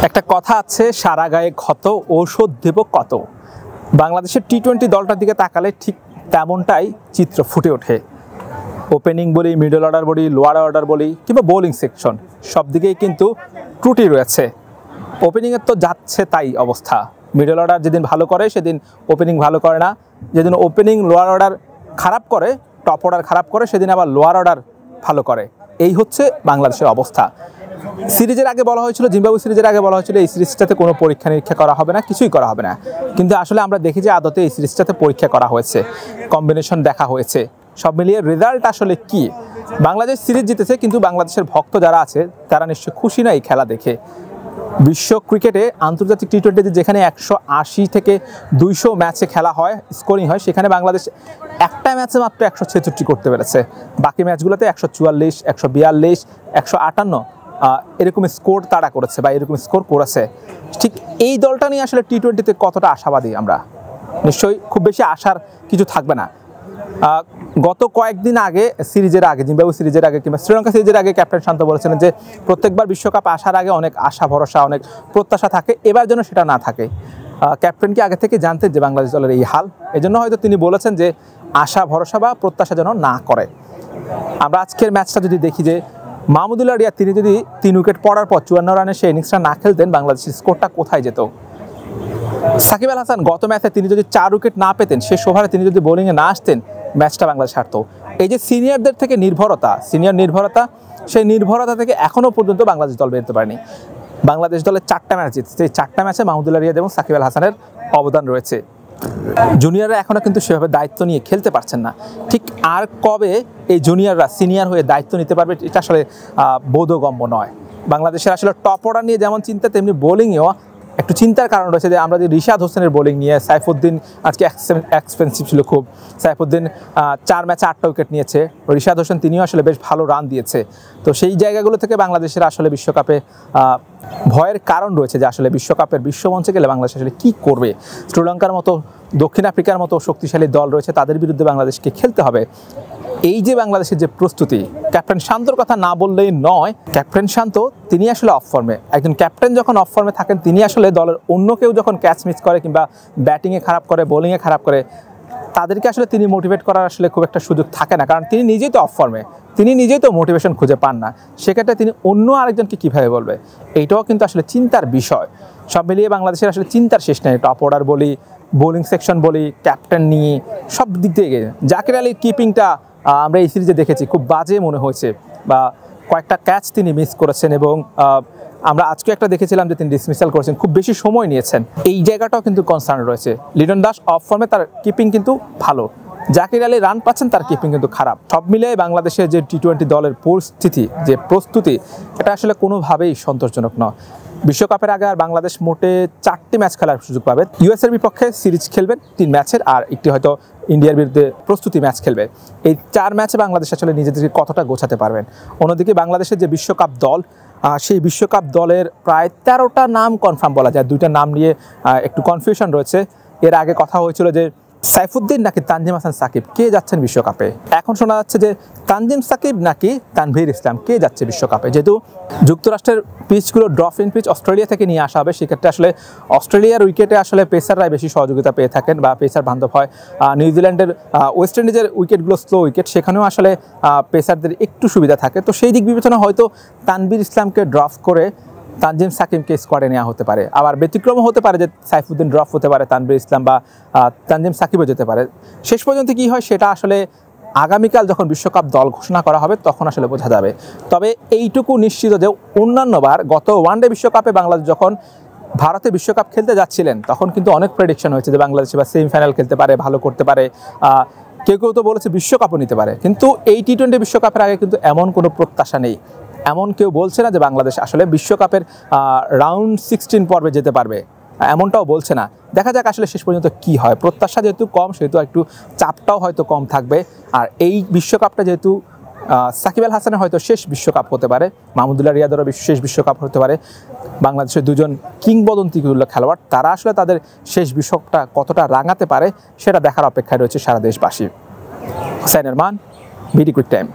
একটা কথা আছে, সারা গায়ে ক্ষত ঔষধ দেব কত। বাংলাদেশের টি-20 দলটার দিকে তাকালে ঠিক তেমনটাই চিত্র ফুটে ওঠে। ওপেনিং বলি, মিডল অর্ডার বলি, লোয়ার অর্ডার বলি কিংবা বোলিং সেকশন, সব দিকেই কিন্তু ত্রুটি রয়েছে। ওপেনিংয়ের তো যাচ্ছে তাই অবস্থা। মিডল অর্ডার যেদিন ভালো করে সেদিন ওপেনিং ভালো করে না, যেদিন ওপেনিং লোয়ার অর্ডার খারাপ করে, টপ অর্ডার খারাপ করে, সেদিন আবার লোয়ার অর্ডার ভালো করে। এই হচ্ছে বাংলাদেশের অবস্থা। সিরিজের আগে বলা হয়েছিল, জিম্বাবুয়ে সিরিজের আগে বলা হয়েছিল এই সিরিজটাতে কোনো পরীক্ষা নিরীক্ষা করা হবে না, কিছুই করা হবে না। কিন্তু আসলে আমরা দেখি যে আদতে এই সিরিজটাতে পরীক্ষা করা হয়েছে, কম্বিনেশন দেখা হয়েছে। সব মিলিয়ে রেজাল্ট আসলে কি? বাংলাদেশ সিরিজ জিতেছে, কিন্তু বাংলাদেশের ভক্ত যারা আছে তারা নিশ্চয়ই খুশি না এই খেলা দেখে। বিশ্ব ক্রিকেটে আন্তর্জাতিক টি-20 যেখানে 180 থেকে 200 ম্যাচে খেলা হয়, স্কোরিং হয়, সেখানে বাংলাদেশ একটা ম্যাচে মাত্র 166 করতে পেরেছে। বাকি ম্যাচগুলোতে 144, 142, 158 এরকম স্কোর তারা করেছে বা এরকম স্কোর করেছে। ঠিক এই দলটা নিয়ে আসলে টি-20তে কতটা আশাবাদী আমরা? নিশ্চয়ই খুব বেশি আশার কিছু থাকবে না। গত কয়েকদিন আগে, সিরিজের আগে, জিম্বাবুয়ে সিরিজের আগে কিংবা শ্রীলঙ্কা সিরিজের আগে ক্যাপ্টেন শান্ত বলেছিলেন যে প্রত্যেকবার বিশ্বকাপ আসার আগে অনেক আশা ভরসা, অনেক প্রত্যাশা থাকে, এবার যেন সেটা না থাকে। ক্যাপ্টেন কি আগে থেকে জানতেন যে বাংলাদেশ দলের এই হাল? এজন্য হয়তো তিনি বলেছেন যে আশা ভরসা বা প্রত্যাশা যেন না করে। আমরা আজকের ম্যাচটা যদি দেখি যে মাহমুদুল্লাহ রিয়াদ তিনি যদি 3 উইকেট পড়ার পর 54 রানে সেই ইনিংসটা না খেলতেন, বাংলাদেশের স্কোরটা কোথায় যেত? সাকিব আল হাসান গত ম্যাচে তিনি যদি 4 উইকেট না পেতেন, শেষ ওভারে তিনি যদি বোলিংয়ে না আসতেন, ম্যাচটা বাংলাদেশ হারতো। এই যে সিনিয়রদের থেকে নির্ভরতা, সিনিয়র নির্ভরতা, সেই নির্ভরতা থেকে এখনও পর্যন্ত বাংলাদেশ দল বেরোতে পারেনি। বাংলাদেশ দলের 4টা ম্যাচ জিতছে, সেই 4টা ম্যাচে মাহমুদুল্লাহ রিয়াদ এবং সাকিব আল হাসানের অবদান রয়েছে। জুনিয়ররা এখনও কিন্তু সেভাবে দায়িত্ব নিয়ে খেলতে পারছেন না। ঠিক আর কবে এই জুনিয়ররা সিনিয়র হয়ে দায়িত্ব নিতে পারবে, এটা আসলে বোধগম্য নয়। বাংলাদেশের আসলে টপ অর্ডার নিয়ে যেমন চিন্তা, তেমনি বোলিংয়েও একটু চিন্তার কারণ রয়েছে। যে আমরা যে রিশাদ হোসেনের বোলিং নিয়ে, সাইফুদ্দিন আজকে এক্সপেন্সিভ ছিল খুব। সাইফুদ্দিন 4 ম্যাচে 8টা উইকেট নিয়েছে, রিশাদ হোসেন তিনিও আসলে বেশ ভালো রান দিয়েছে। তো সেই জায়গাগুলো থেকে বাংলাদেশের আসলে বিশ্বকাপে ভয়ের কারণ রয়েছে যে আসলে বিশ্বকাপের বিশ্বমঞ্চে গেলে বাংলাদেশ আসলে কী করবে। শ্রীলঙ্কার মতো, দক্ষিণ আফ্রিকার মতো শক্তিশালী দল রয়েছে, তাদের বিরুদ্ধে বাংলাদেশকে খেলতে হবে। এই যে বাংলাদেশের যে প্রস্তুতি, ক্যাপ্টেন শান্তর কথা না বললেই নয়। ক্যাপ্টেন শান্ত তিনি আসলে অফ ফর্মে। একজন ক্যাপ্টেন যখন অফ ফর্মে থাকেন, তিনি আসলে দলের অন্য কেউ যখন ক্যাচ মিস করে কিংবা ব্যাটিংয়ে খারাপ করে, বোলিংয়ে খারাপ করে, তাদেরকে আসলে তিনি মোটিভেট করার আসলে খুব একটা সুযোগ থাকে না, কারণ তিনি নিজেই তো অফ ফর্মে, তিনি নিজেই তো মোটিভেশন খুঁজে পান না। সেক্ষেত্রে তিনি অন্য আরেকজনকে কীভাবে বলবে? এইটাও কিন্তু আসলে চিন্তার বিষয়। সব মিলিয়ে বাংলাদেশের আসলে চিন্তার শেষ নেই। টপ অর্ডার বলি, বোলিং সেকশন বলি, ক্যাপ্টেন নিয়ে সব দিক থেকে জাকির আলীর কিপিংটা আমরা এই সিরিজে দেখেছি খুব বাজে মনে হয়েছে, বা কয়েকটা ক্যাচ তিনি মিস করেছেন। এবং আমরা আজকে একটা দেখেছিলাম যে তিনি ডিসমিসাল করেছেন, খুব বেশি সময় নিয়েছেন। এই জায়গাটাও কিন্তু কনসার্ন রয়েছে। লিটন দাস অফ ফর্মে, তার কিপিং কিন্তু ভালো। জাকির আলী রান পাচ্ছেন, তার কিপিং কিন্তু খারাপ। সব মিলিয়ে বাংলাদেশের যে টি-20 দলের পরিস্থিতি, যে প্রস্তুতি, এটা আসলে কোনোভাবেই সন্তোষজনক নয়। বিশ্বকাপের আগে আর বাংলাদেশ মোটে 4টি ম্যাচ খেলার সুযোগ পাবে। ইউএসের বিপক্ষে সিরিজ খেলবেন 3 ম্যাচের, আর একটি হয়তো ইন্ডিয়ার বিরুদ্ধে প্রস্তুতি ম্যাচ খেলবে। এই 4 ম্যাচে বাংলাদেশ আসলে নিজেদেরকে কতটা গোছাতে পারবেন। অন্যদিকে বাংলাদেশের যে বিশ্বকাপ দল, সেই বিশ্বকাপ দলের প্রায় 13টা নাম কনফার্ম বলা যায়। 2টা নাম নিয়ে একটু কনফিউশন রয়েছে। এর আগে কথা হয়েছিল যে সাইফুদ্দিন নাকি তানজিম হাসান সাকিব কে যাচ্ছেন বিশ্বকাপে। এখন শোনা যাচ্ছে যে তানজিম সাকিব নাকি তানভীর ইসলাম কে যাচ্ছে বিশ্বকাপে। যেহেতু যুক্তরাষ্ট্রের পিচগুলো ড্রপ ইন পিচ অস্ট্রেলিয়া থেকে নিয়ে আসা হবে, সেক্ষেত্রে আসলে অস্ট্রেলিয়ার উইকেটে আসলে পেসাররাই বেশি সহযোগিতা পেয়ে থাকেন বা পেসার বান্ধব হয়। নিউজিল্যান্ডের, ওয়েস্ট ইন্ডিজের উইকেটগুলো স্লো উইকেট, সেখানেও আসলে পেসারদের একটু সুবিধা থাকে। তো সেই দিক বিবেচনা হয়তো তানভীর ইসলামকে ড্রপ করে তানজিম সাকিবকে স্কোয়াডে নেওয়া হতে পারে। আবার ব্যতিক্রমও হতে পারে যে সাইফুদ্দিন ড্রপ হতে পারে, তানভীর ইসলাম বা তানজিম সাকিবও যেতে পারে। শেষ পর্যন্ত কী হয় সেটা আসলে আগামীকাল যখন বিশ্বকাপ দল ঘোষণা করা হবে তখন আসলে বোঝা যাবে। তবে এইটুকু নিশ্চিত যে অন্যান্যবার গত ওয়ানডে বিশ্বকাপে বাংলাদেশ যখন ভারতে বিশ্বকাপ খেলতে যাচ্ছিলেন, তখন কিন্তু অনেক প্রেডিকশন হয়েছে যে বাংলাদেশ এবার সেমিফাইনাল খেলতে পারে, ভালো করতে পারে, কেউ কেউ তো বলেছে বিশ্বকাপও নিতে পারে। কিন্তু এই টি-20 বিশ্বকাপের আগে কিন্তু এমন কোনো প্রত্যাশা নেই। এমন কেউ বলছে না যে বাংলাদেশ আসলে বিশ্বকাপের রাউন্ড 16 পর্বে যেতে পারবে, এমনটাও বলছে না। দেখা যাক আসলে শেষ পর্যন্ত কি হয়। প্রত্যাশা যেহেতু কম, সেহেতু একটু চাপটাও হয়তো কম থাকবে। আর এই বিশ্বকাপটা যেহেতু সাকিব আল হাসানের হয়তো শেষ বিশ্বকাপ হতে পারে, মাহমুদুল্লাহ রিয়াদেরও শেষ বিশ্বকাপ হতে পারে, বাংলাদেশের 2জন কিংবদন্তি খেলোয়াড়, তারা আসলে তাদের শেষ বিশ্বকাপটা কতটা রাঙাতে পারে সেটা দেখার অপেক্ষায় রয়েছে সারা দেশবাসী। Hussain Arman, BD quick time.